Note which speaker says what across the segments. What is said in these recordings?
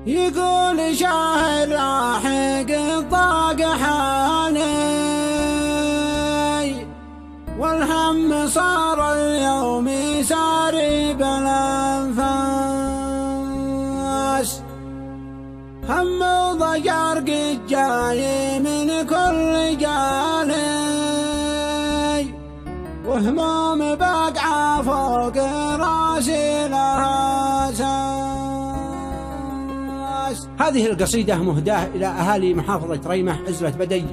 Speaker 1: يقول شاهر راحق الضاق حالي، والهم صار اليوم ساري بالأنفاس. هم وضجر قد جاي من كل جالي، وهموم باقعة فوق راسي لها ساس. هذه القصيدة مهداة إلى أهالي محافظة ريمة عزبة بدي،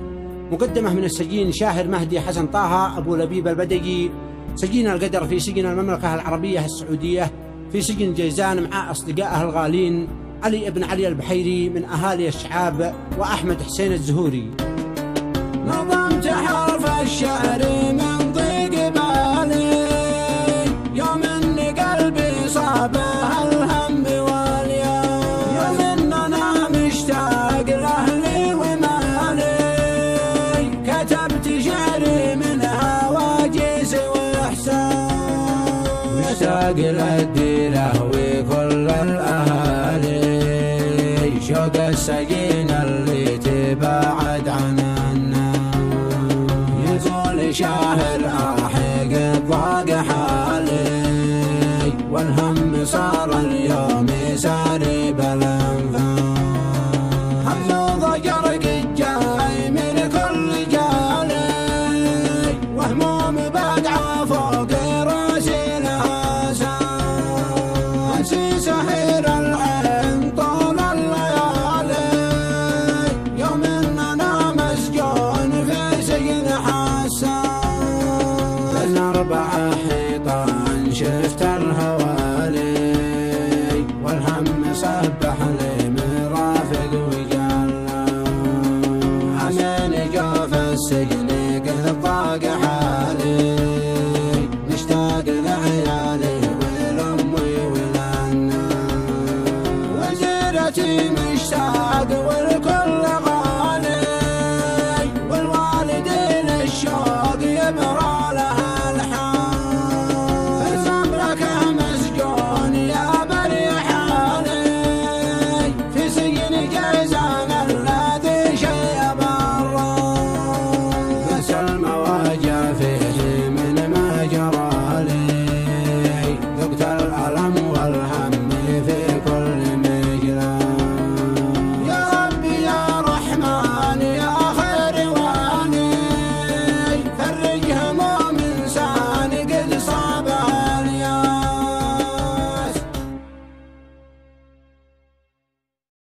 Speaker 1: مقدمة من السجين شاهر مهدي حسن طه أبو لبيب البدقي، سجين القدر في سجن المملكة العربية السعودية في سجن جيزان، مع أصدقائه الغالين علي بن علي البحيري من أهالي الشعاب وأحمد حسين الزهوري. نظمت حرف الشعر من ضيق بالي، يوم إن قلبي صابه الهم واليوم، يوم إن أنا مشتاق لأهلي ومالي، كتبت شعري من هواجس وإحسان، مشتاق للديرة وكل الأهالي، شوق السجين اللي تباعد عننا. يقول شاهر راحق الضاق حالي، والهم صار اليوم ساري بالأنفاس. هم ضجر قد جاي من كل جالي، وهموم باقعة فوق راسي لها ساس. سهير العين طول الليالي، يوم إن أنا مسجون في سجن حساس. من 4 حيطان شفت الهوالي، والهم صبح لي مرافق وجاله، حسين جوف السجن قد ضاق حالي، مشتاق لعيالي والأم والأنا، وزيرتي مشتاق